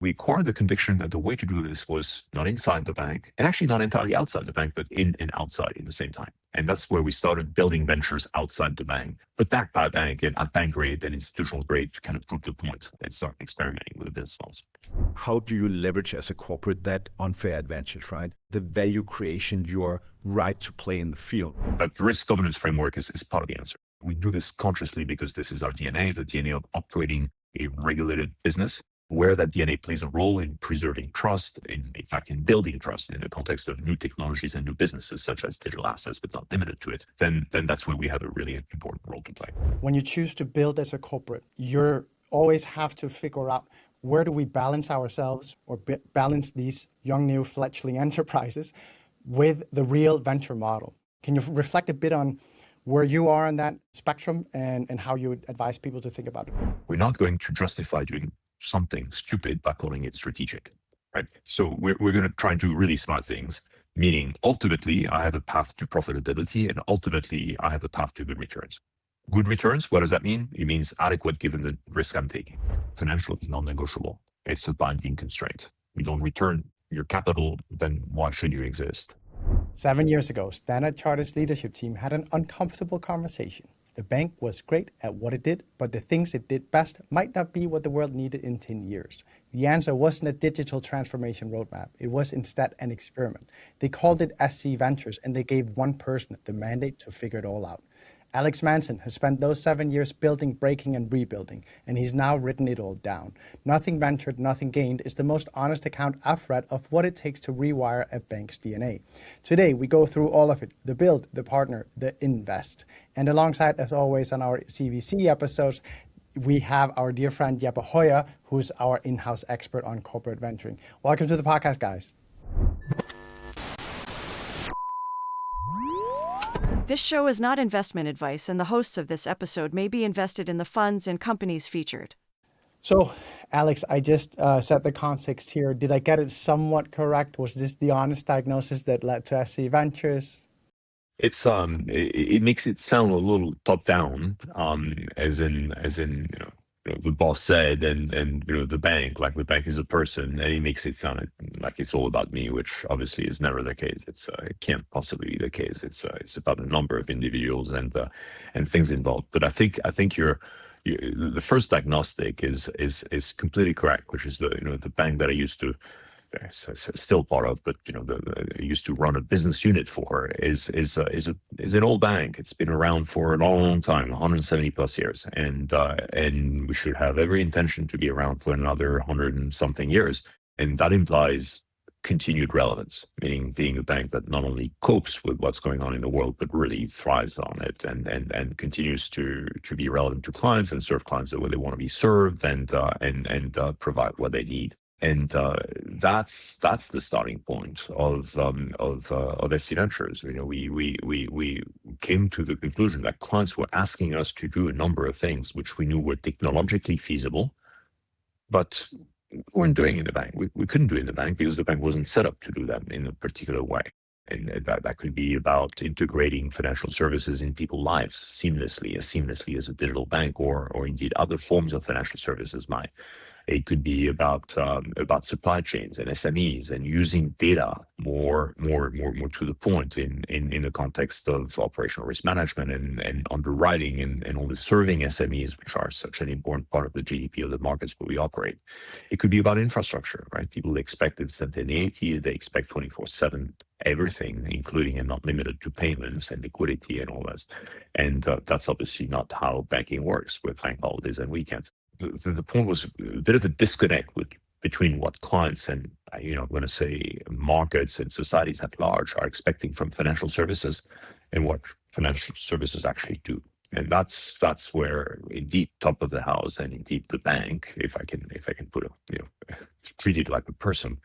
We acquired the conviction that the way to do this was not inside the bank, and actually not entirely outside the bank, but in and outside at the same time. And that's where we started building ventures outside the bank, but backed by a bank and at bank grade and institutional grade to kind of prove the point and start experimenting with the business models. How do you leverage as a corporate that unfair advantage, right? The value creation, your right to play in the field. That risk governance framework is part of the answer. We do this consciously because this is our DNA, the DNA of operating a regulated business, where that DNA plays a role in preserving trust, in fact, in building trust in the context of new technologies and new businesses, such as digital assets, but not limited to it, then that's where we have a really important role to play. When you choose to build as a corporate, you always have to figure out where do we balance ourselves or balance these young, new fledgling enterprises with the real venture model. Can you reflect a bit on where you are on that spectrum and how you would advise people to think about it? We're not going to justify doing something stupid by calling it strategic, right? So we're going to try and do really smart things, meaning ultimately I have a path to profitability and ultimately I have a path to good returns. Good returns, what does that mean? It means adequate given the risk I'm taking. Financial is non-negotiable. It's a binding constraint. You don't return your capital, then why should you exist? 7 years ago, Standard Chartered's leadership team had an uncomfortable conversation. The bank was great at what it did, but the things it did best might not be what the world needed in 10 years. The answer wasn't a digital transformation roadmap. It was instead an experiment. They called it SC Ventures, and they gave one person the mandate to figure it all out. Alex Manson has spent those 7 years building, breaking, and rebuilding, and he's now written it all down. Nothing ventured, nothing gained is the most honest account I've read of what it takes to rewire a bank's DNA. Today, we go through all of it, the build, the partner, the invest. And alongside, as always, on our CVC episodes, we have our dear friend Jeppe Høier, who's our in-house expert on corporate venturing. Welcome to the podcast, guys. This show is not investment advice, and the hosts of this episode may be invested in the funds and companies featured. So, Alex, I just set the context here. Did I get it somewhat correct? Was this the honest diagnosis that led to SC Ventures? It's it makes it sound a little top down, as in the boss said, and the bank, like the bank is a person, and it makes it sound like it's all about me, which obviously is never the case. It can't possibly be the case. It's about a number of individuals and things involved. But I think the first diagnostic is completely correct, which is the bank that I used to. Still part of, but I used to run a business unit for is an old bank. It's been around for a long time, 170 plus years, and we should have every intention to be around for another 100 and something years, and that implies continued relevance, meaning being a bank that not only copes with what's going on in the world, but really thrives on it and continues to be relevant to clients and serve clients the way they want to be served and provide what they need. And that's the starting point of SC Ventures. We came to the conclusion that clients were asking us to do a number of things which we knew were technologically feasible, but we weren't doing in the bank. We couldn't do it in the bank because the bank wasn't set up to do that in a particular way. And that could be about integrating financial services in people's lives seamlessly as a digital bank or indeed other forms of financial services might. It could be about supply chains and SMEs and using data more to the point in the context of operational risk management and underwriting and all the serving SMEs, which are such an important part of the GDP of the markets where we operate. It could be about infrastructure, right? People expect instantaneity, they expect 24/7 everything, including and not limited to payments and liquidity and all this. And that's obviously not how banking works with bank holidays and weekends. The point was a bit of a disconnect between what clients and, I'm going to say markets and societies at large are expecting from financial services and what financial services actually do. And that's where indeed top of the house and indeed the bank, if I can put it, treat it like a person,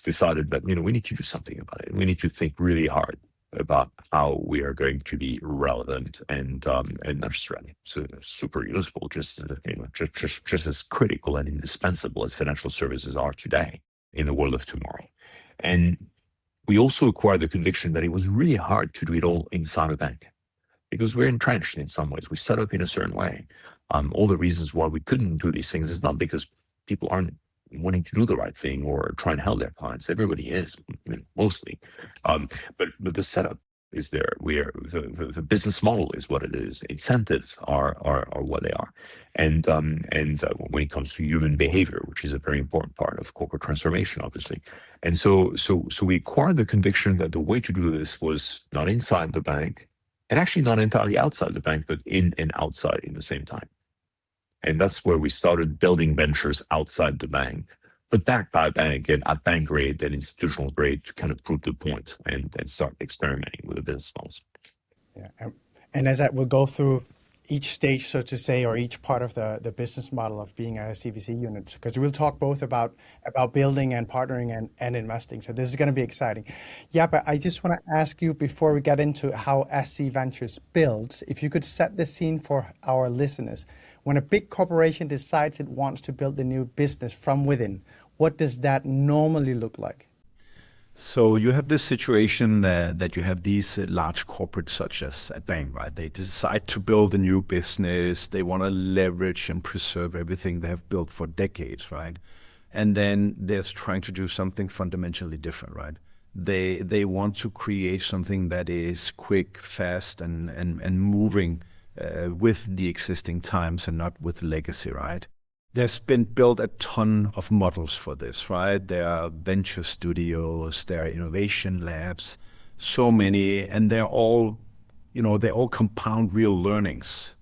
decided that, we need to do something about it. We need to think really hard about how we are going to be relevant and not just relevant, so super useful, just as critical and indispensable as financial services are today in the world of tomorrow. And we also acquired the conviction that it was really hard to do it all inside a bank because we're entrenched in some ways. We set up in a certain way. All the reasons why we couldn't do these things is not because people aren't wanting to do the right thing or try and help their clients. Everybody is, mostly. But the setup is there. The business model is what it is. Incentives are what they are, and when it comes to human behavior, which is a very important part of corporate transformation, obviously, and so we acquired the conviction that the way to do this was not inside the bank, and actually not entirely outside the bank, but in and outside in the same time. And that's where we started building ventures outside the bank, but backed by a bank and at bank grade and institutional grade to kind of prove the point and start experimenting with the business models. Yeah, and as I will go through each stage, so to say, or each part of the business model of being a CVC unit, because we'll talk both about building and partnering and investing. So this is going to be exciting. Yeah, but I just want to ask you before we get into how SC Ventures builds, if you could set the scene for our listeners. When a big corporation decides it wants to build a new business from within, what does that normally look like? So you have this situation that you have these large corporates such as a bank, right? They decide to build a new business. They want to leverage and preserve everything they have built for decades, right? And then they're trying to do something fundamentally different, right? They want to create something that is quick, fast, and moving with the existing times and not with legacy, right? There's been built a ton of models for this, right? There are venture studios, there are innovation labs, so many, and they're all compound real learnings.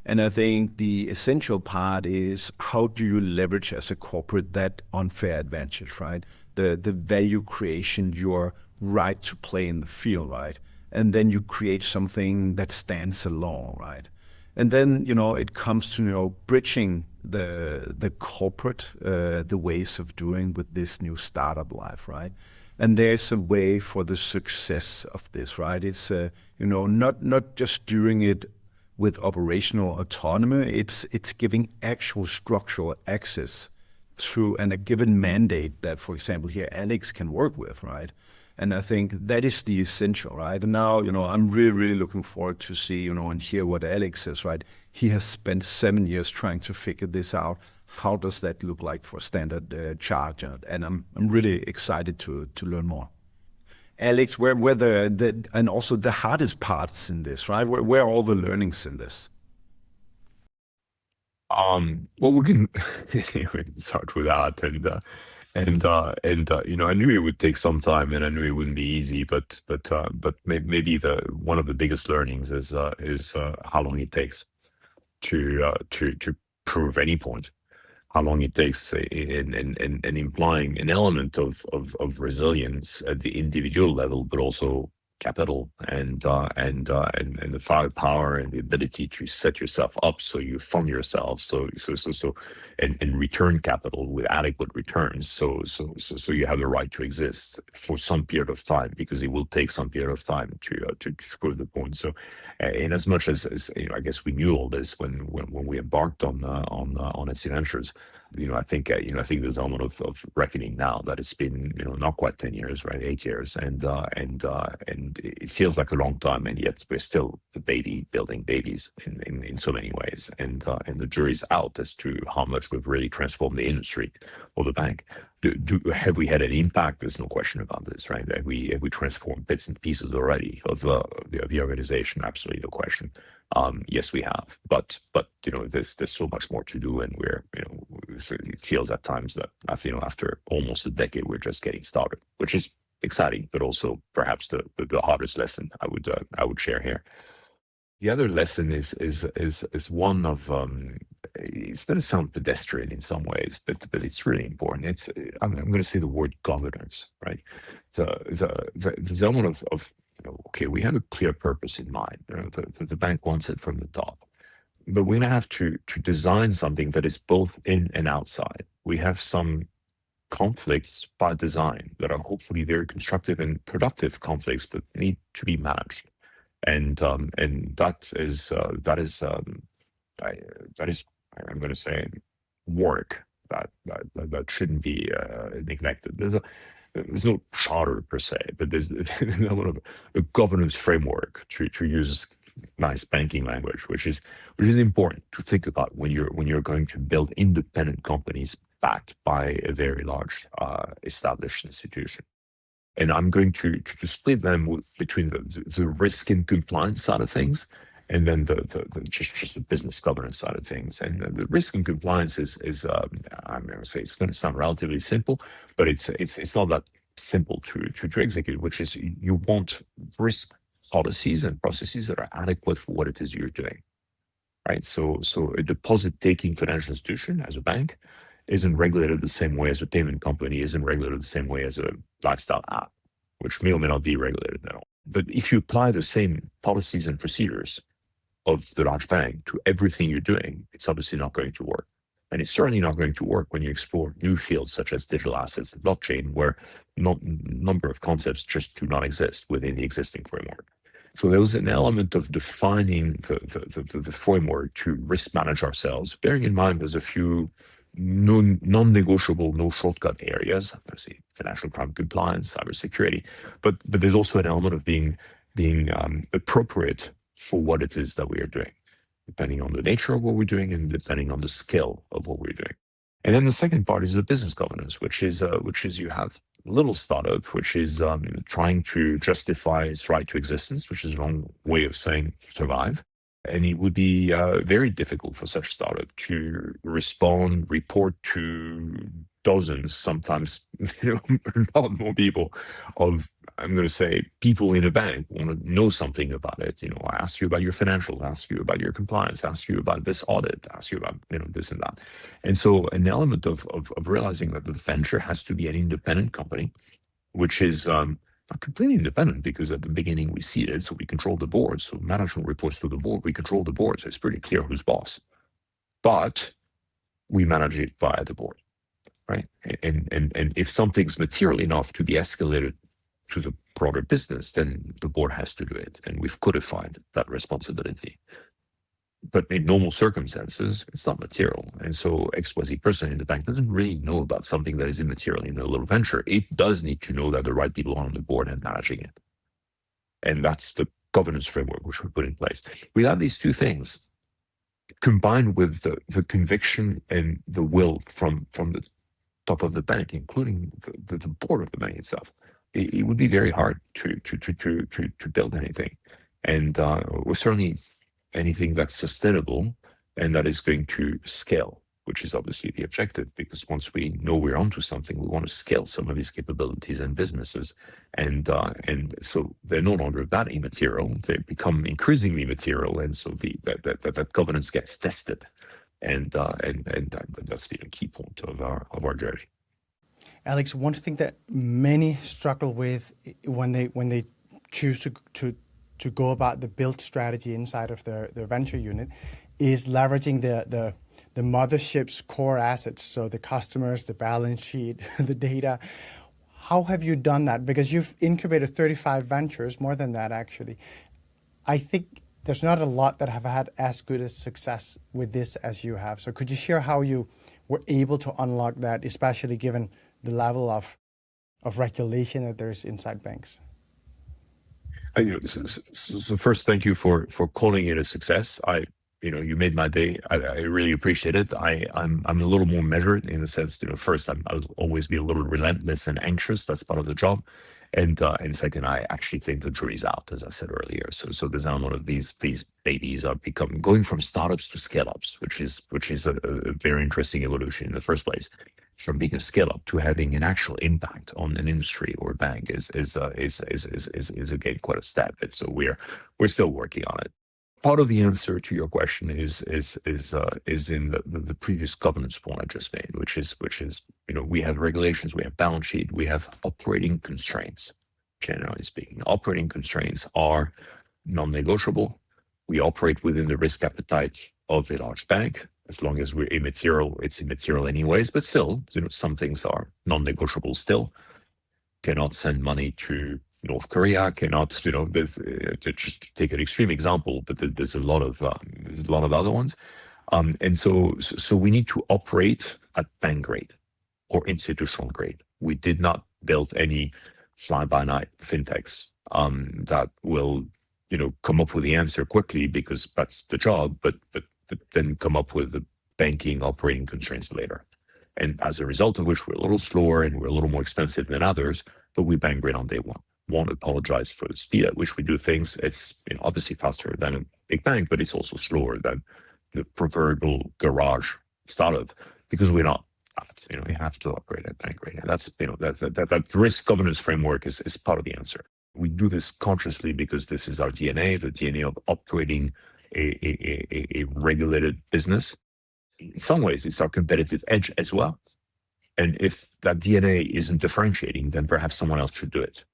And I think the essential part is how do you leverage as a corporate that unfair advantage, right? The value creation, your right to play in the field, right? And then you create something that stands alone, right? And then, it comes to, bridging the corporate, the ways of doing with this new startup life, right? And there's a way for the success of this, right? It's, not just doing it with operational autonomy, it's giving actual structural access through a given mandate that, for example, here Alex can work with, right? And I think that is the essential, right? And now, I'm really, really looking forward to see, and hear what Alex says, right? He has spent 7 years trying to figure this out. How does that look like for Standard Chartered? And I'm really excited to learn more. Alex, where and also the hardest parts in this, right? Where are all the learnings in this? Well, we can start with that, I knew it would take some time, and I knew it wouldn't be easy, but maybe one of the biggest learnings is how long it takes to prove any point, how long it takes in implying an element of resilience at the individual level, but also capital and the firepower and the ability to set yourself up so you fund yourself and return capital with adequate returns so you have the right to exist for some period of time, because it will take some period of time to prove the point. So in as much as I guess we knew all this when we embarked on SC Ventures, I think there's an element of reckoning now that it's been not quite 10 years, right? 8 years, and it feels like a long time, and yet we're still a baby building babies in so many ways, and the jury's out as to how much we've really transformed the industry or the bank. Have we had an impact? There's no question about this, right? Have we transformed bits and pieces already of the organization? Absolutely no question. Yes, we have, but there's so much more to do, and we're it feels at times that after almost a decade we're just getting started, which is exciting, but also perhaps the hardest lesson I would share here. The other lesson is one of it's going to sound pedestrian in some ways, but it's really important. I'm going to say the word governance, right? The element of okay, we have a clear purpose in mind. The bank wants it from the top, but we're going to have to design something that is both in and outside. We have some conflicts by design that are hopefully very constructive and productive conflicts, but need to be managed. And that is I'm going to say work that shouldn't be neglected. There's no charter per se, but there's a governance framework to use nice banking language, which is important to think about when you're going to build independent companies backed by a very large established institution. And I'm going to split them between the risk and compliance side of things, and then the just the business governance side of things. And the risk and compliance is I'm going to say it's going to sound relatively simple, but it's not that simple to execute. Which is you want risk policies and processes that are adequate for what it is you're doing, right? So a deposit-taking financial institution as a bank isn't regulated the same way as a payment company, isn't regulated the same way as a lifestyle app, which may or may not be regulated at all. But if you apply the same policies and procedures of the large bank to everything you're doing, it's obviously not going to work. And it's certainly not going to work when you explore new fields such as digital assets and blockchain, where number of concepts just do not exist within the existing framework. So there was an element of defining the framework to risk manage ourselves, bearing in mind there's a few non-negotiable, no shortcut areas, obviously financial crime compliance, cybersecurity, but there's also an element of being appropriate for what it is that we are doing, depending on the nature of what we're doing and depending on the scale of what we're doing. And then the second part is the business governance, which is you have a little startup, which is trying to justify its right to existence, which is a long way of saying survive. And it would be very difficult for such startup to respond, report to dozens, sometimes a lot more people of, I'm going to say, people in a bank want to know something about it. I ask you about your financials, ask you about your compliance, ask you about this audit, ask you about this and that. And so an element of realizing that the venture has to be an independent company, which is not completely independent, because at the beginning we seeded, so we control the board. So management reports to the board, we control the board, so it's pretty clear who's boss. But we manage it via the board, right? And if something's material enough to be escalated to the broader business, then the board has to do it, and we've codified that responsibility. But in normal circumstances, it's not material. And so XYZ person in the bank doesn't really know about something that is immaterial in a little venture. It does need to know that the right people are on the board and managing it. And that's the governance framework which we put in place. Without these two things, combined with the conviction and the will from the top of the bank, including the board of the bank itself, it would be very hard to build anything. And we're certainly anything that's sustainable and that is going to scale, which is obviously the objective, because once we know we're onto something, we want to scale some of these capabilities and businesses. And so they're no longer that immaterial, they become increasingly material. And so that governance gets tested. And that's been a key point of our journey. Alex, one thing that many struggle with when they choose to go about the build strategy inside of their venture unit is leveraging the mothership's core assets, so the customers, the balance sheet, the data. How have you done that? Because you've incubated 35 ventures, more than that actually. I think there's not a lot that have had as good a success with this as you have. So could you share how you were able to unlock that, especially given the level of regulation that there's inside banks? So first, thank you for calling it a success. You made my day. I really appreciate it. I'm a little more measured in the sense, first, I'll always be a little relentless and anxious. That's part of the job. And second, I actually think the jury's out, as I said earlier. So there's a lot of these babies are going from startups to scale-ups, which is a very interesting evolution in the first place. From being a scale-up to having an actual impact on an industry or a bank is again quite a step. And so we're still working on it. Part of the answer to your question is in the previous governance point I just made, which is we have regulations, we have balance sheet, we have operating constraints. Generally speaking, operating constraints are non-negotiable. We operate within the risk appetite of a large bank. As long as we're immaterial, it's immaterial anyways. But still, some things are non-negotiable still. Cannot send money to North Korea. Cannot, just take an extreme example, but there's a lot of other ones. And so we need to operate at bank grade or institutional grade. We did not build any fly-by-night fintechs that will, come up with the answer quickly because that's the job, but then come up with the banking operating constraints later. And as a result of which, we're a little slower and we're a little more expensive than others, but we bang great on day one. Won't apologize for the speed at which we do things. It's obviously faster than a big bank, but it's also slower than the proverbial garage startup, because we're not that. We have to upgrade at bank rate. And that's, that risk governance framework is part of the answer. We do this consciously because this is our DNA, the DNA of operating a regulated business. In some ways, it's our competitive edge as well. And if that DNA isn't differentiating, then perhaps someone else should do it.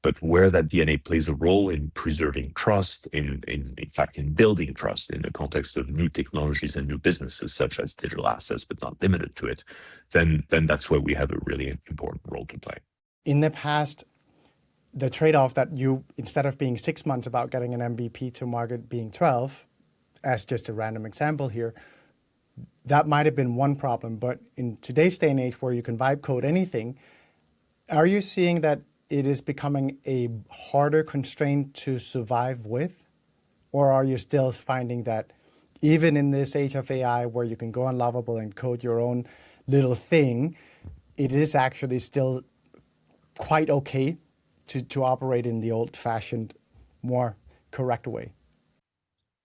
But where that DNA plays a role in preserving trust, in fact, in building trust in the context of new technologies and new businesses, such as digital assets, but not limited to it, then that's where we have a really important role to play. In the past, the trade-off that you, instead of being 6 months about getting an MVP to market, being 12, as just a random example here, that might have been one problem. But in today's day and age where you can vibe code anything, are you seeing that it is becoming a harder constraint to survive with? Or are you still finding that even in this age of AI where you can go on Lovable and code your own little thing, it is actually still quite okay to operate in the old-fashioned, more correct way?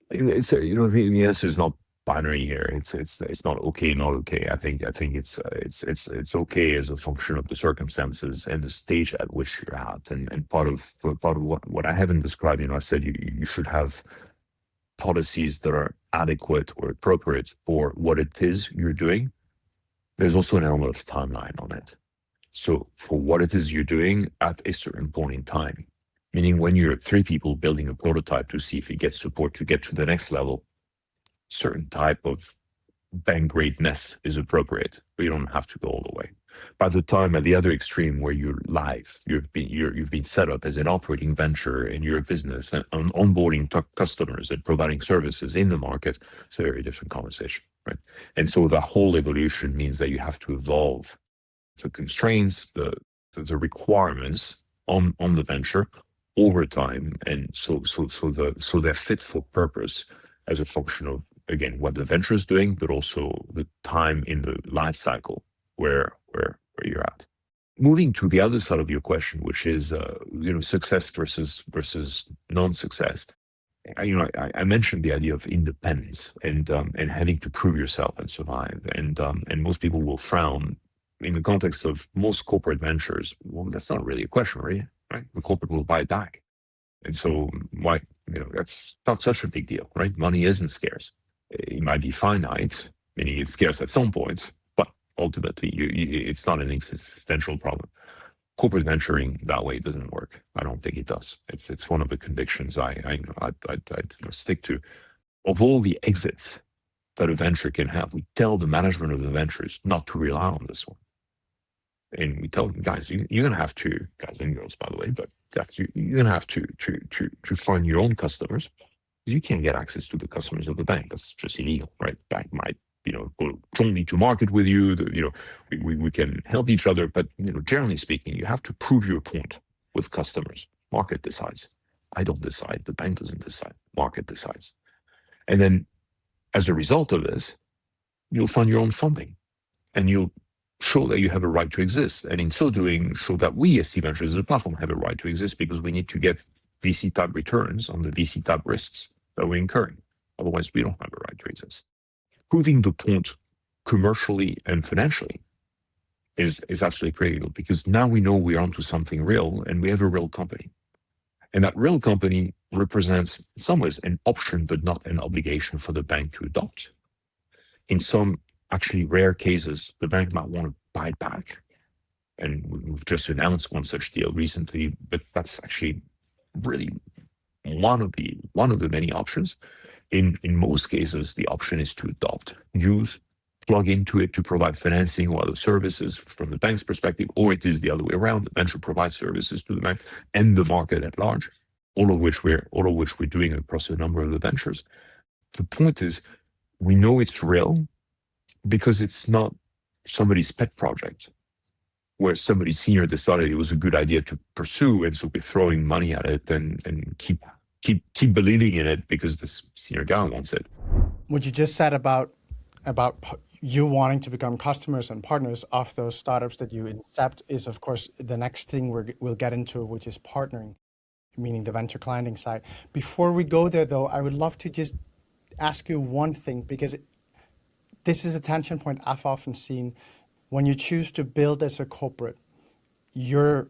It's the answer is not binary here. It's not okay, not okay. I think it's okay as a function of the circumstances and the stage at which you're at. And part of what I haven't described, I said you should have policies that are adequate or appropriate for what it is you're doing. There's also an element of timeline on it. So for what it is you're doing at a certain point in time, meaning when you're 3 people building a prototype to see if it gets support to get to the next level, certain type of bank greatness is appropriate, but you don't have to go all the way. By the time at the other extreme where you're live, you've been set up as an operating venture in your business and onboarding customers and providing services in the market, it's a very different conversation, right? And so the whole evolution means that you have to evolve the constraints, the requirements on the venture over time, and so they're fit for purpose as a function of, again, what the venture is doing, but also the time in the life cycle where you're at. Moving to the other side of your question, which is success versus non-success. I mentioned the idea of independence and having to prove yourself and survive, and most people will frown in the context of most corporate ventures. Well, that's not really a question, right? The corporate will buy it back, and so why? That's not such a big deal, right? Money isn't scarce. It might be finite, meaning it's scarce at some point, but ultimately it's not an existential problem. Corporate venturing that way doesn't work. I don't think it does. It's one of the convictions I stick to. Of all the exits that a venture can have, we tell the management of the ventures not to rely on this one. And we tell them, guys, you're going to have to, guys and girls, by the way, but you're going to have to find your own customers. You can't get access to the customers of the bank. That's just illegal, right? Bank might, go jointly to market with you. We can help each other, but generally speaking, you have to prove your point with customers. Market decides. I don't decide. The bank doesn't decide. Market decides. And then, as a result of this, you'll find your own funding, and you'll show that you have a right to exist. And in so doing, show that we as C-Ventures as a platform have a right to exist, because we need to get VC-type returns on the VC-type risks that we're incurring. Otherwise, we don't have a right to exist. Proving the point commercially and financially is absolutely critical, because now we know we're onto something real and we have a real company. And that real company represents, in some ways, an option, but not an obligation for the bank to adopt. In some actually rare cases, the bank might want to buy it back. And we've just announced one such deal recently, but that's actually really one of the many options. In most cases, the option is to adopt, use, plug into it to provide financing or other services from the bank's perspective, or it is the other way around. The venture provides services to the bank and the market at large, all of which we're doing across a number of the ventures. The point is, we know it's real because it's not somebody's pet project where somebody senior decided it was a good idea to pursue, and so we're throwing money at it and keep believing in it because this senior guy wants it. What you just said about you wanting to become customers and partners of those startups that you incept is, of course, the next thing we'll get into, which is partnering, meaning the venture clienting side. Before we go there, though, I would love to just ask you one thing, because this is a tension point I've often seen. When you choose to build as a corporate, you're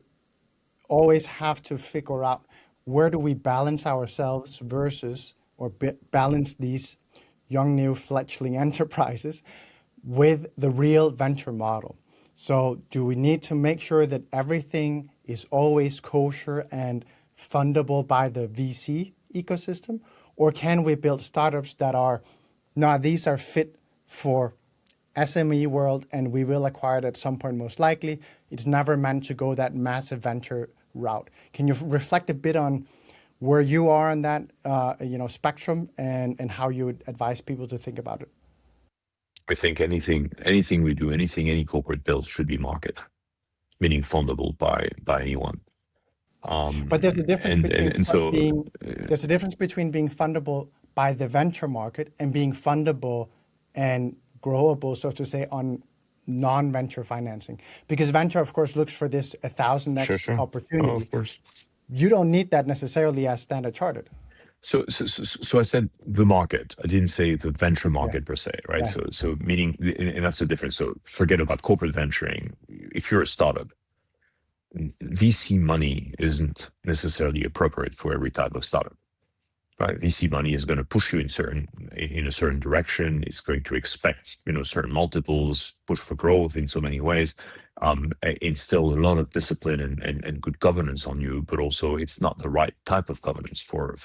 always have to figure out, where do we balance ourselves versus, or balance these young new fledgling enterprises with the real venture model. So do we need to make sure that everything is always kosher and fundable by the VC ecosystem? Or can we build startups that are, no, these are fit for SME world and we will acquire it at some point most likely. It's never meant to go that massive venture route. Can you reflect a bit on where you are on that spectrum and how you would advise people to think about it? I think anything we do, any corporate builds should be market, meaning fundable by anyone. But there's a difference there's a difference between being fundable by the venture market and being fundable and growable, so to say, on non-venture financing. Because venture, of course, looks for this 1,000x opportunity. Oh, of course. You don't need that necessarily as Standard Chartered. So I said the market. I didn't say the venture market per se, right? Yes. So meaning, and that's the difference. So forget about corporate venturing. If you're a startup, VC money isn't necessarily appropriate for every type of startup, right? VC money is going to push you in a certain direction. It's going to expect, certain multiples, push for growth in so many ways. Instill a lot of discipline and good governance on you, but also it's not the right type of governance for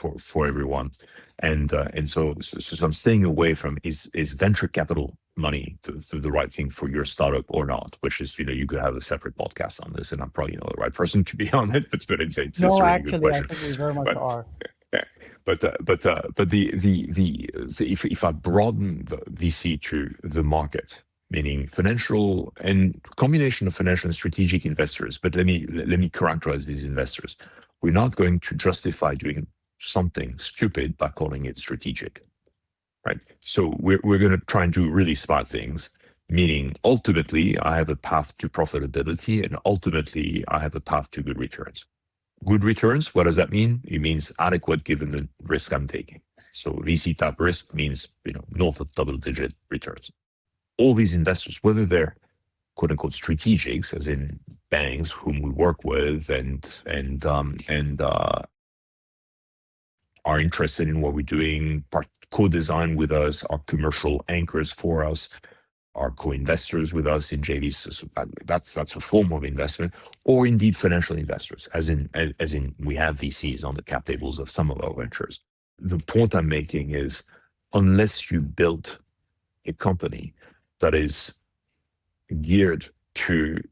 everyone. And so I'm staying away from is venture capital money the right thing for your startup or not, which is, you could have a separate podcast on this, and I'm probably not the right person to be on it, but it's a really good question. I think we very much are. Yeah. But if I broaden the VC to the market, meaning financial and combination of financial and strategic investors, but let me characterize these investors. We're not going to justify doing something stupid by calling it strategic, right? So we're going to try and do really smart things, meaning ultimately I have a path to profitability and ultimately I have a path to good returns. Good returns, what does that mean? It means adequate given the risk I'm taking. So VC type risk means, north of double-digit returns. All these investors, whether they're quote unquote strategics, as in banks whom we work with and are interested in what we're doing, co-design with us, are commercial anchors for us, are co-investors with us in JVs. So that's a form of investment, or indeed financial investors, as in we have VCs on the cap tables of some of our ventures. The point I'm making is, unless you build a company that is geared to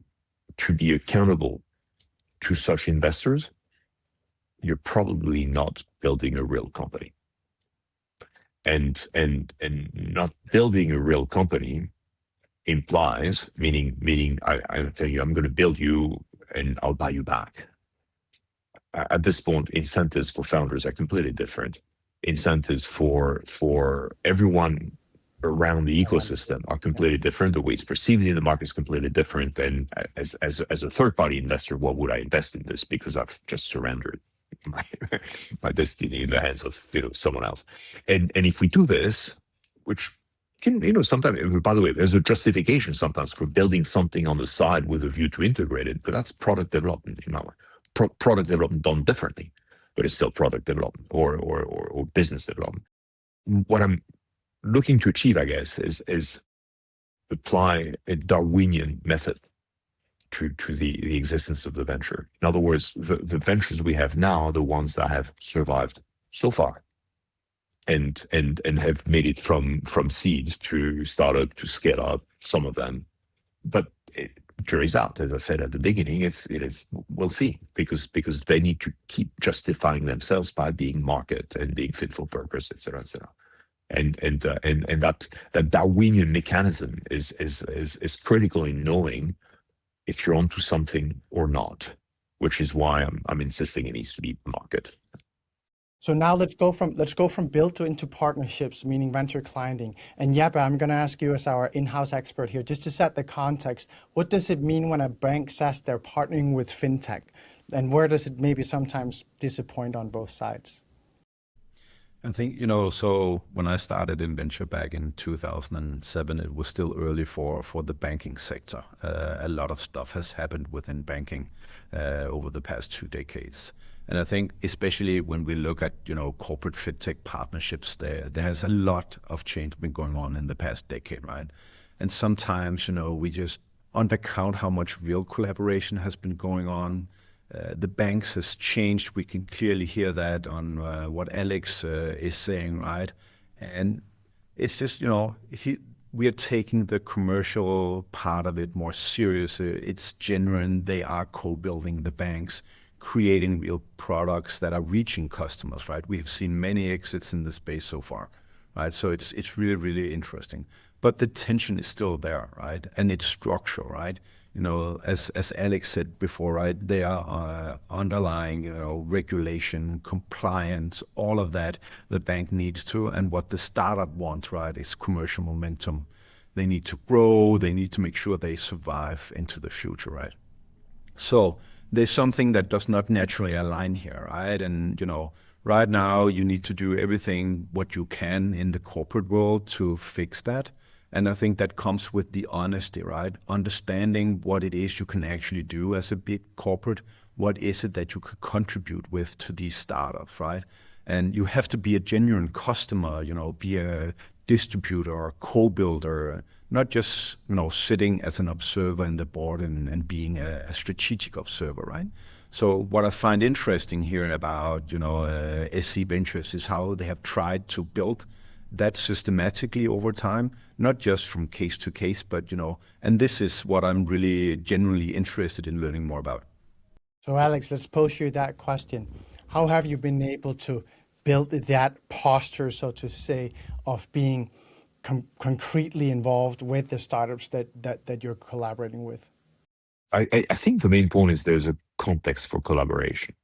be accountable to such investors, you're probably not building a real company. And not building a real company implies, meaning I tell you, I'm going to build you and I'll buy you back. At this point, incentives for founders are completely different. Incentives for everyone around the ecosystem are completely different. The way it's perceived in the market is completely different. And as a third-party investor, what would I invest in this? Because I've just surrendered my destiny in the hands of someone else. And if we do this, which can, sometimes, by the way, there's a justification sometimes for building something on the side with a view to integrate it, but that's product development, product development done differently, but it's still product development or business development. What I'm looking to achieve, I guess, is apply a Darwinian method to the existence of the venture. In other words, the ventures we have now are the ones that have survived so far and have made it from seed to startup to scale up, some of them. But jury's out, as I said at the beginning. It is we'll see, because they need to keep justifying themselves by being market and being fit for purpose, et cetera, et cetera. And that Darwinian mechanism is critical in knowing if you're onto something or not, which is why I'm insisting it needs to be market. So now let's go from build to into partnerships, meaning venture clienting. And Jeppe, I'm going to ask you as our in-house expert here, just to set the context. What does it mean when a bank says they're partnering with fintech, and where does it maybe sometimes disappoint on both sides? I think, so when I started in venture back in 2007, it was still early for the banking sector. A lot of stuff has happened within banking over the past 2 decades. And I think especially when we look at, corporate fintech partnerships, there has a lot of change been going on in the past decade, right? And sometimes, we just undercount how much real collaboration has been going on. The banks has changed. We can clearly hear that on what Alex is saying, right? And it's just, we are taking the commercial part of it more serious. It's genuine. They are co-building the banks, creating real products that are reaching customers, right? We have seen many exits in the space so far, right? So it's really, really interesting. But the tension is still there, right? And it's structural, right? As Alex said before, right? They are underlying, regulation, compliance, all of that the bank needs to. And what the startup wants, right, is commercial momentum. They need to grow. They need to make sure they survive into the future, right? So there's something that does not naturally align here, right? And, right now you need to do everything what you can in the corporate world to fix that. And I think that comes with the honesty, right? Understanding what it is you can actually do as a big corporate. What is it that you could contribute with to these startups, right? And you have to be a genuine customer, be a distributor or co-builder, not just, sitting as an observer in the board and being a strategic observer, right? So what I find interesting here about, SC Ventures is how they have tried to build that systematically over time, not just from case to case, but, and this is what I'm really genuinely interested in learning more about. So Alex, let's pose you that question. How have you been able to build that posture, so to say, of being concretely involved with the startups that you're collaborating with? I think the main point is there's a context for collaboration,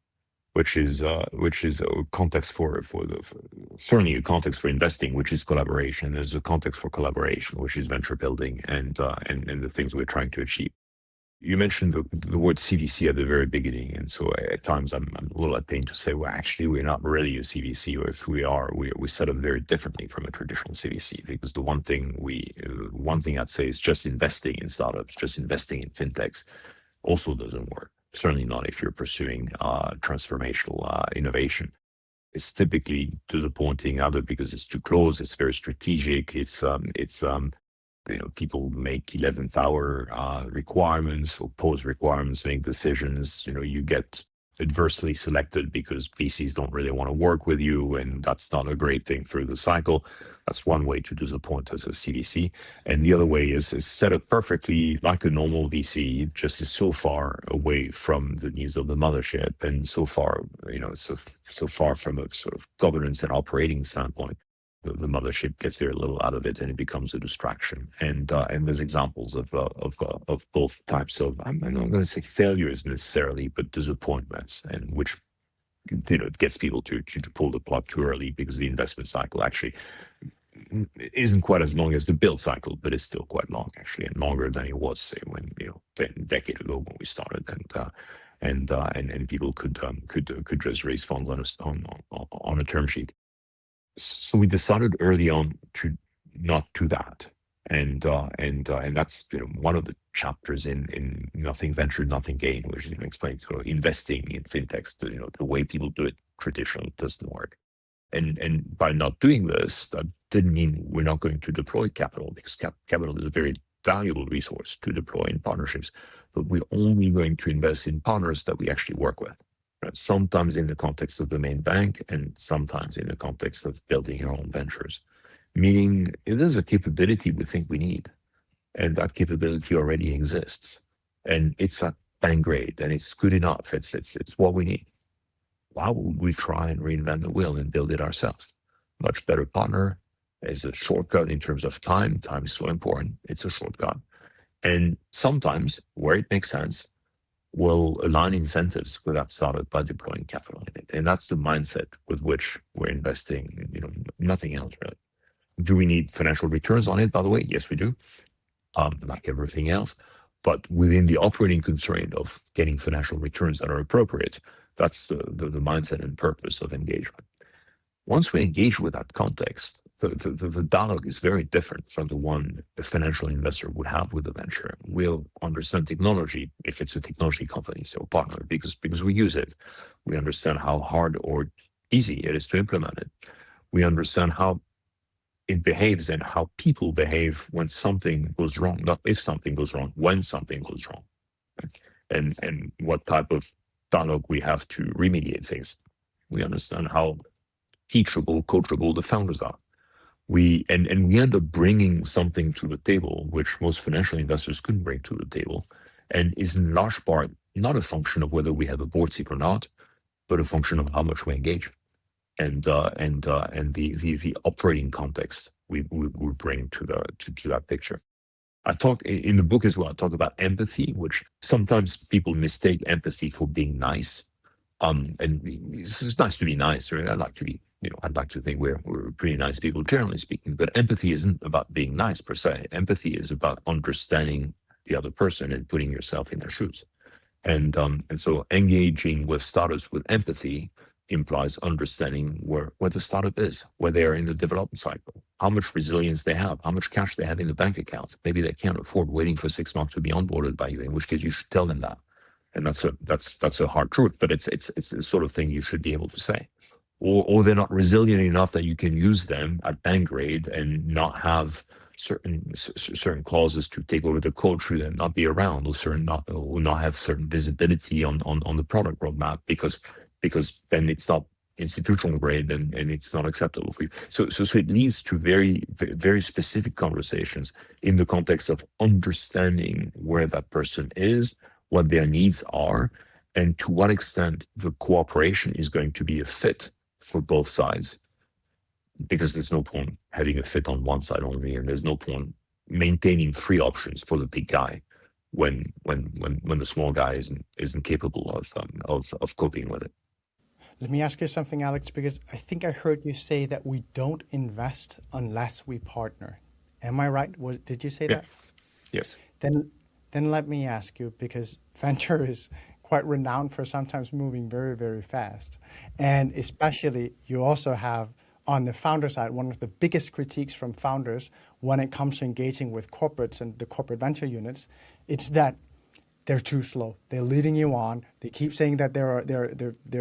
which is a context certainly a context for investing, which is collaboration. There's a context for collaboration, which is venture building and the things we're trying to achieve. You mentioned the word CVC at the very beginning, and so at times I'm a little at pain to say, well, actually, we're not really a CVC, or if we are, we set up very differently from a traditional CVC, because the one thing I'd say is just investing in startups, just investing in fintechs also doesn't work. Certainly not if you're pursuing transformational innovation. It's typically disappointing either because it's too close, it's very strategic, people make 11th hour requirements or pose requirements, make decisions. You get adversely selected because VCs don't really want to work with you, and that's not a great thing through the cycle. That's one way to disappoint as a CVC. And the other way is set up perfectly like a normal VC, just is so far away from the needs of the mothership, and so far, so far from a sort of governance and operating standpoint. The mothership gets very little out of it, and it becomes a distraction. And there's examples of both types of, I'm not going to say failures necessarily, but disappointments, and which it gets people to pull the plug too early, because the investment cycle actually isn't quite as long as the build cycle, but it's still quite long actually, and longer than it was, say, when a decade ago when we started, and people could just raise funds on a term sheet. So we decided early on to not do that, and that's one of the chapters in Nothing Venture, Nothing Gain, which explains sort of investing in fintechs. The way people do it traditionally doesn't work, and by not doing this, that didn't mean we're not going to deploy capital, because capital is a very valuable resource to deploy in partnerships, but we're only going to invest in partners that we actually work with. Sometimes in the context of the main bank, and sometimes in the context of building our own ventures. Meaning it is a capability we think we need, and that capability already exists, and it's at bank grade, and it's good enough. It's what we need. Why would we try and reinvent the wheel and build it ourselves? Much better partner is a shortcut in terms of time. Time is so important. It's a shortcut, and sometimes where it makes sense, will align incentives with that startup by deploying capital in it. And that's the mindset with which we're investing, nothing else really. Do we need financial returns on it, by the way? Yes, we do, like everything else. But within the operating constraint of getting financial returns that are appropriate, that's the mindset and purpose of engagement. Once we engage with that context, the dialogue is very different from the one a financial investor would have with a venture. We'll understand technology if it's a technology company, so partner, because we use it. We understand how hard or easy it is to implement it. We understand how it behaves and how people behave when something goes wrong, not if something goes wrong, when something goes wrong, and what type of dialogue we have to remediate things. We understand how teachable, coachable the founders are. We end up bringing something to the table which most financial investors couldn't bring to the table, and is in large part not a function of whether we have a board seat or not, but a function of how much we engage, and the operating context we bring to that picture. I talk in the book as well. I talk about empathy, which sometimes people mistake empathy for being nice. And it's nice to be nice, right? I'd like to be, I'd like to think we're pretty nice people, generally speaking. But empathy isn't about being nice per se. Empathy is about understanding the other person and putting yourself in their shoes. And so engaging with startups with empathy implies understanding where the startup is, where they are in the development cycle, how much resilience they have, how much cash they have in the bank account. Maybe they can't afford waiting for 6 months to be onboarded by you, in which case you should tell them that. And that's a hard truth, but it's the sort of thing you should be able to say. Or they're not resilient enough that you can use them at bank grade and not have certain clauses to take over the code should them not be around, or not have certain visibility on the product roadmap, because then it's not institutional grade and it's not acceptable for you. So it leads to very, very specific conversations in the context of understanding where that person is, what their needs are, and to what extent the cooperation is going to be a fit for both sides. Because there's no point having a fit on one side only, and there's no point maintaining free options for the big guy when the small guy isn't capable of coping with it. Let me ask you something, Alex, because I think I heard you say that we don't invest unless we partner. Am I right? Did you say that? Yes. Then let me ask you, because venture is quite renowned for sometimes moving very, very fast. And especially you also have on the founder side, one of the biggest critiques from founders when it comes to engaging with corporates and the corporate venture units, it's that they're too slow. They're leading you on. They keep saying that they're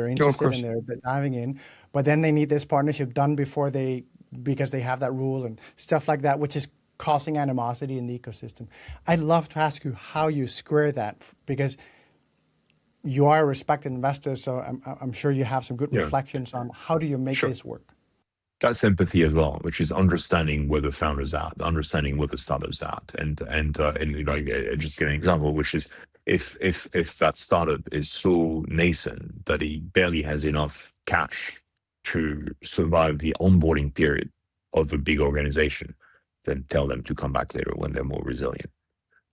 interested and they're diving in, but then they need this partnership done because they have that rule and stuff like that, which is causing animosity in the ecosystem. I'd love to ask you how you square that, because you are a respected investor, so I'm sure you have some good reflections on how do you make this work. That's empathy as well, which is understanding where the founder's at, understanding where the startup's at, and I just get an example, which is if that startup is so nascent that he barely has enough cash to survive the onboarding period of a big organization, then tell them to come back later when they're more resilient,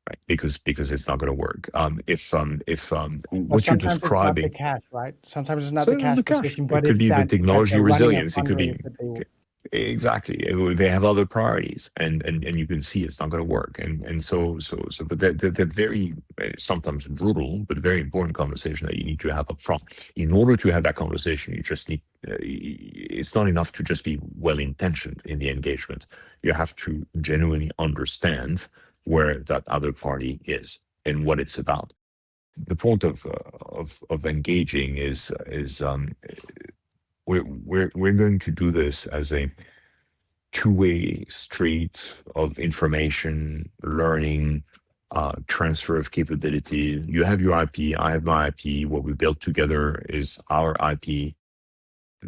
right? Because it's not going to work. What you're describing, it's not the cash, right? Sometimes it's not the cash position, but it could be the technology resilience. It could be exactly. They have other priorities, and you can see it's not going to work. And so, but they're very sometimes brutal, but very important conversation that you need to have up front. In order to have that conversation, you just need. It's not enough to just be well intentioned in the engagement. You have to genuinely understand where that other party is and what it's about. The point of engaging is we're going to do this as a two-way street of information, learning, transfer of capability. You have your IP, I have my IP. What we built together is our IP.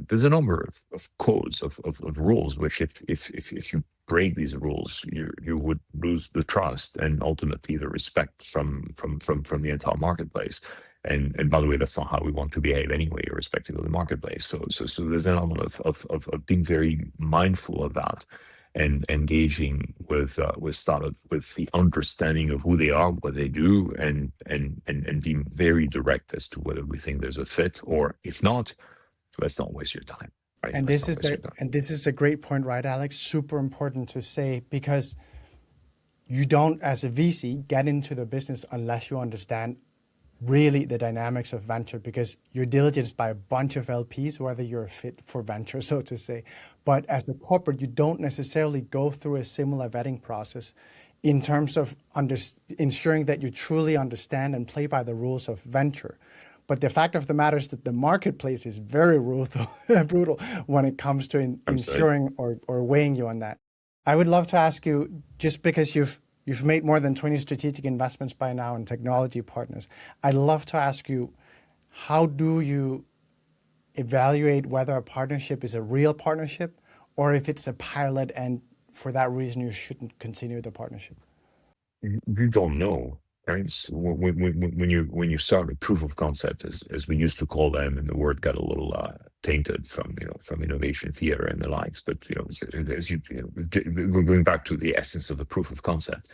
There's a number of codes, of rules, which if you break these rules, you would lose the trust and ultimately the respect from the entire marketplace. And by the way, that's not how we want to behave anyway, irrespective of the marketplace. So there's an element of being very mindful of that, and engaging with startup with the understanding of who they are, what they do, and being very direct as to whether we think there's a fit, or if not, let's not waste your time. Right? And Let's this not is waste your the, time. and this is a great point, right, Alex? Super important to say, because you don't, as a VC, get into the business unless you understand really the dynamics of venture, because you're diligenced by a bunch of LPs, whether you're a fit for venture, so to say. But as a corporate, you don't necessarily go through a similar vetting process in terms of ensuring that you truly understand and play by the rules of venture. But the fact of the matter is that the marketplace is very brutal when it comes to ensuring or weighing you on that. I would love to ask you, just because you've made more than 20 strategic investments by now in technology partners, I'd love to ask you, how do you evaluate whether a partnership is a real partnership or if it's a pilot and for that reason you shouldn't continue the partnership? You don't know. Right? So when you start a proof of concept, as we used to call them, and the word got a little tainted from innovation theater and the likes. But going back to the essence of the proof of concept,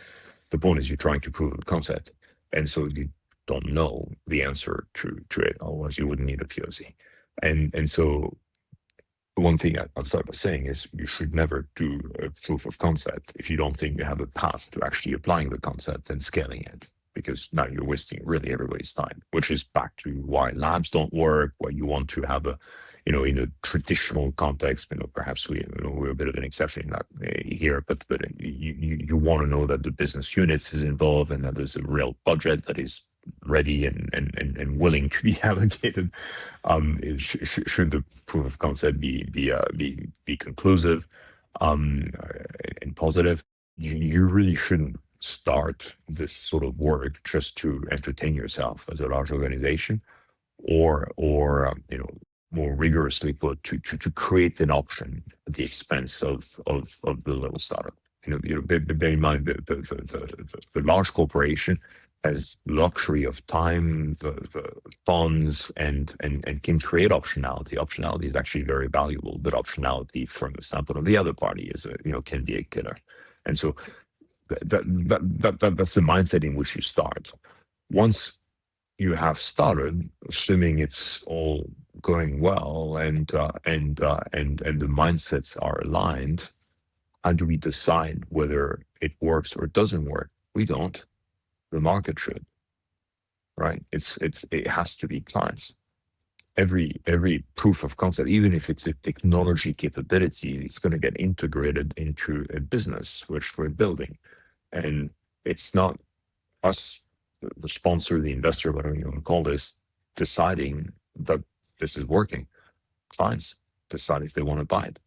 the point is you're trying to prove a concept, and so you don't know the answer to it. Otherwise, you wouldn't need a POC. And so one thing I'll start by saying is you should never do a proof of concept if you don't think you have a path to actually applying the concept and scaling it, because now you're wasting really everybody's time, which is back to why labs don't work, why you want to have a, in a traditional context, perhaps we're a bit of an exception in that here, but you want to know that the business units is involved and that there's a real budget that is ready and willing to be allocated. Should the proof of concept be conclusive and positive, you really shouldn't start this sort of work just to entertain yourself as a large organization, or more rigorously put, to create an option at the expense of the little startup. Bear in mind the large corporation has luxury of time, the funds, and can create optionality. Optionality is actually very valuable, but optionality from the standpoint of the other party is can be a killer. And so that's the mindset in which you start. Once you have started, assuming it's all going well and the mindsets are aligned, how do we decide whether it works or it doesn't work? We don't. The market should, right? It has to be clients. Every proof of concept, even if it's a technology capability, it's going to get integrated into a business which we're building, and it's not us, the sponsor, the investor, whatever you want to call this, deciding that this is working. Clients decide if they want to buy it.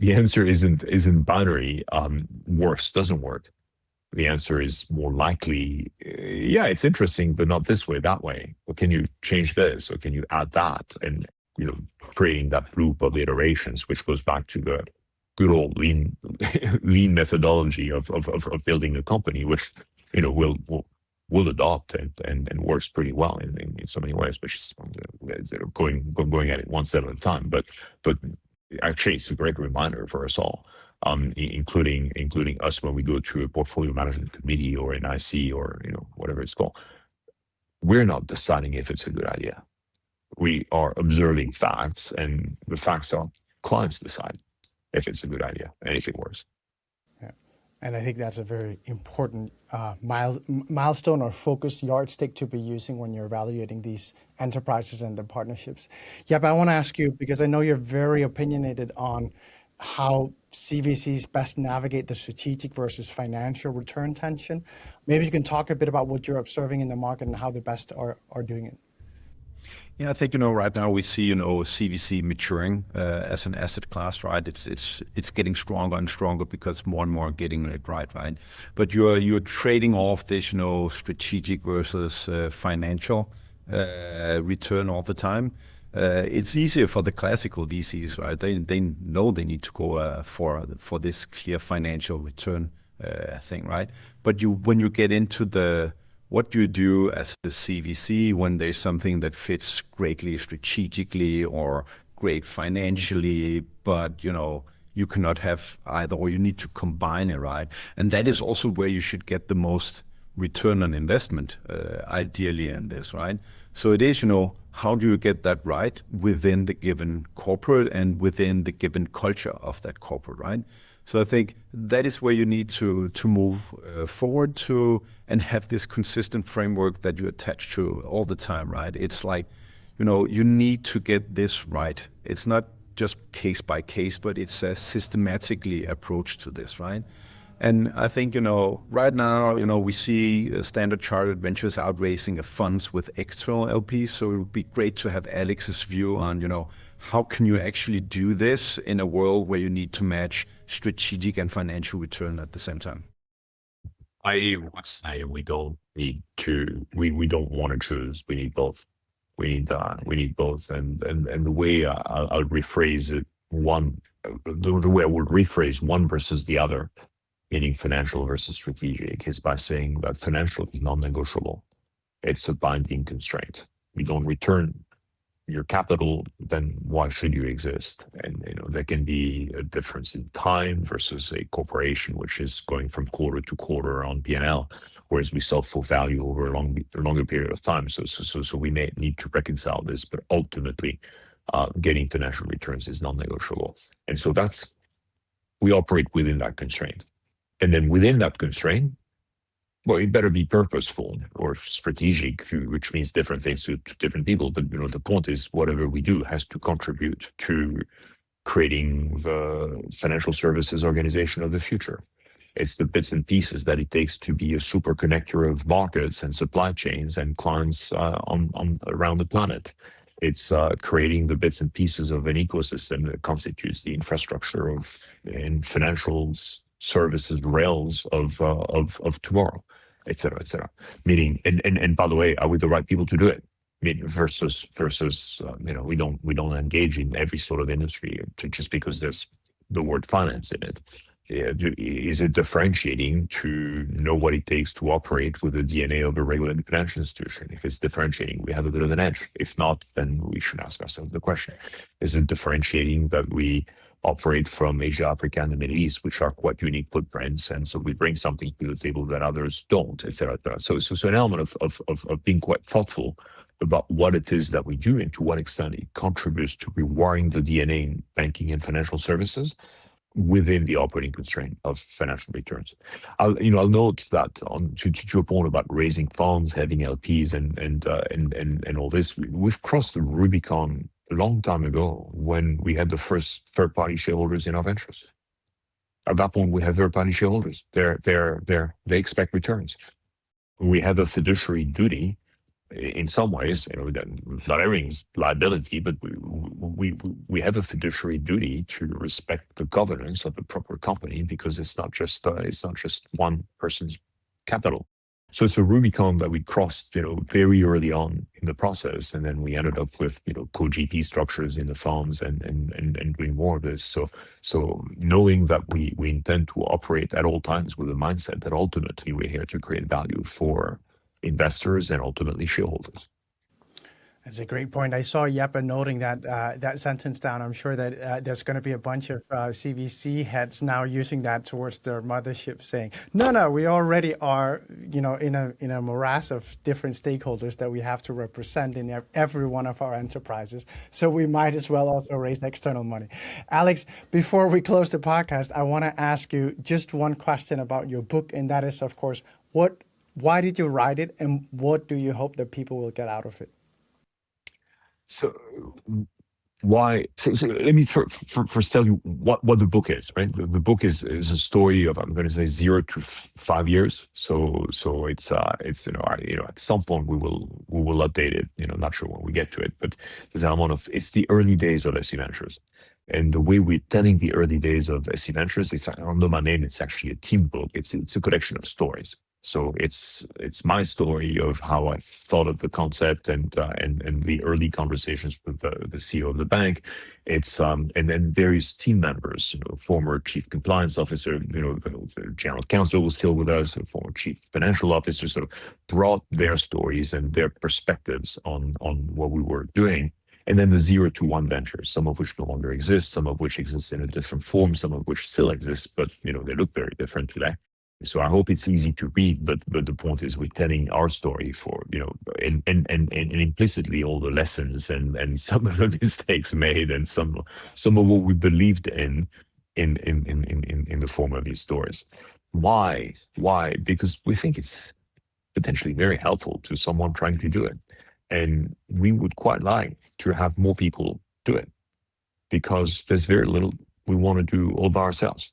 The answer isn't binary. Works, doesn't work. The answer is more likely, yeah, it's interesting, but not this way, that way. Or can you change this? Or can you add that? And, creating that loop of iterations, which goes back to the good old lean methodology of building a company, which, will adopt and works pretty well in so many ways, but just going at it one step at a time. But actually, it's a great reminder for us all. Including us when we go to a portfolio management committee or an IC or whatever it's called. We're not deciding if it's a good idea. We are observing facts, and the facts are clients decide if it's a good idea and if it works. Yeah, and I think that's a very important milestone or focused yardstick to be using when you're evaluating these enterprises and the partnerships. Yeah, but I want to ask you, because I know you're very opinionated on how CVCs best navigate the strategic versus financial return tension. Maybe you can talk a bit about what you're observing in the market and how the best are doing it. Yeah, I think right now we see CVC maturing as an asset class, right? It's getting stronger and stronger because more and more are getting it right? But you're trading off this strategic versus financial return all the time. It's easier for the classical VCs, right? They know they need to go for this clear financial return thing, right? But when you get into what you do as the CVC when there's something that fits greatly strategically or great financially, but You cannot have either, or you need to combine it, right? And that is also where you should get the most return on investment, ideally in this, right? So it is, how do you get that right within the given corporate and within the given culture of that corporate, right? So I think that is where you need to move forward to and have this consistent framework that you attach to all the time, right? It's like, you need to get this right. It's not just case by case, but it's a systematically approach to this, right? And I think, right now, we see Standard Chartered Ventures out raising funds with external LPs. So it would be great to have Alex's view on, how can you actually do this in a world where you need to match strategic and financial return at the same time? I would say we don't want to choose. We need both. We need both. And the way I'll rephrase it, the way I would rephrase one versus the other, meaning financial versus strategic, is by saying that financial is non-negotiable. It's a binding constraint. You don't return your capital, then why should you exist? And there can be a difference in time versus a corporation which is going from quarter to quarter on P&L, whereas we sell for value over a longer period of time. So we may need to reconcile this, but ultimately, getting financial returns is non-negotiable. And so we operate within that constraint. And then within that constraint, well, it better be purposeful or strategic, which means different things to different people. But the point is, whatever we do has to contribute to creating the financial services organization of the future. It's the bits and pieces that it takes to be a super connector of markets and supply chains and clients around the planet. It's creating the bits and pieces of an ecosystem that constitutes the infrastructure and financial services rails of tomorrow, et cetera, et cetera. Meaning, and by the way, are we the right people to do it? Versus, we don't engage in every sort of industry just because there's the word finance in it. Is it differentiating to know what it takes to operate with the DNA of a regulated financial institution? If it's differentiating, we have a bit of an edge. If not, then we should ask ourselves the question: is it differentiating that we operate from Asia, Africa, and the Middle East, which are quite unique footprints, and so we bring something to the table that others don't, et cetera, et cetera. So an element of being quite thoughtful about what it is that we do and to what extent it contributes to rewiring the DNA in banking and financial services within the operating constraint of financial returns. I'll note that to your point about raising funds, having LPs, and all this, we've crossed the Rubicon a long time ago when we had the first third-party shareholders in our ventures. At that point, we have third-party shareholders. They expect returns. We have a fiduciary duty. In some ways, not everything's liability, but we have a fiduciary duty to respect the governance of the proper company, because it's not just one person's capital. So it's a Rubicon that we crossed, very early on in the process, and then we ended up with co-GP structures in the funds and doing more of this. So knowing that we intend to operate at all times with a mindset that ultimately we're here to create value for investors and ultimately shareholders. That's a great point. I saw Jeppe noting that sentence down. I'm sure that there's going to be a bunch of CVC heads now using that towards their mothership, saying, no, we already are, in a morass of different stakeholders that we have to represent in every one of our enterprises. So we might as well also raise external money. Alex, before we close the podcast, I want to ask you just one question about your book, and that is, of course, why did you write it, and what do you hope that people will get out of it? So why? So let me first tell you what the book is, right? The book is a story of, I'm going to say, 0 to 5 years. So it's at some point we will update it. Not sure when we get to it, but there's an element of, it's the early days of SC Ventures. And the way we're telling the early days of SC Ventures, it's under my name. It's actually a team book. It's a collection of stories. So it's my story of how I thought of the concept and the early conversations with the CEO of the bank. It's and then various team members, former chief compliance officer, the general counsel was still with us, a former chief financial officer, sort of brought their stories and their perspectives on what we were doing. And then the 0 to 1 ventures, some of which no longer exist, some of which exist in a different form, some of which still exist, but they look very different today. So I hope it's easy to read, but the point is we're telling our story for, and implicitly all the lessons and some of the mistakes made and some of what we believed in the form of these stories. Why? Because we think it's potentially very helpful to someone trying to do it. And we would quite like to have more people do it, because there's very little we want to do all by ourselves.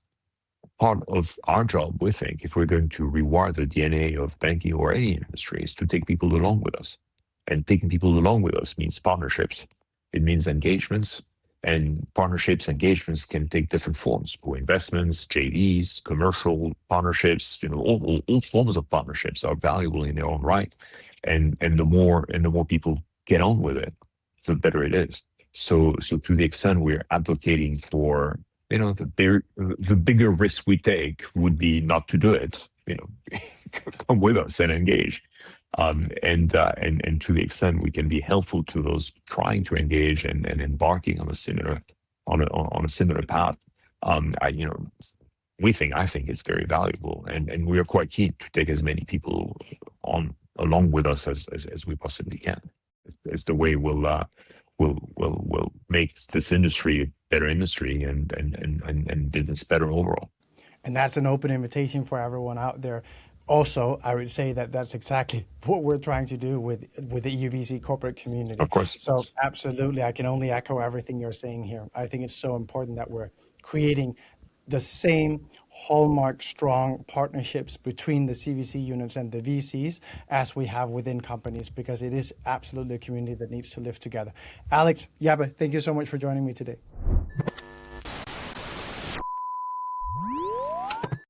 Part of our job, we think, if we're going to rewire the DNA of banking or any industry, is to take people along with us. And taking people along with us means partnerships. It means engagements. And partnerships, engagements can take different forms: co-investments, JVs, commercial partnerships. All forms of partnerships are valuable in their own right. And the more people get on with it, the better it is. So to the extent we're advocating for, the bigger risk we take would be not to do it. Come with us and engage. And to the extent we can be helpful to those trying to engage and embarking on a similar path, I think it's very valuable, and we are quite keen to take as many people along with us as we possibly can. It's the way we'll make this industry a better industry and business better overall. And that's an open invitation for everyone out there. Also, I would say that that's exactly what we're trying to do with the EUVC corporate community. Of course. So absolutely, I can only echo everything you're saying here. I think it's so important that we're creating the same hallmark strong partnerships between the CVC units and the VCs as we have within companies, because it is absolutely a community that needs to live together. Alex, Jeppe, thank you so much for joining me today.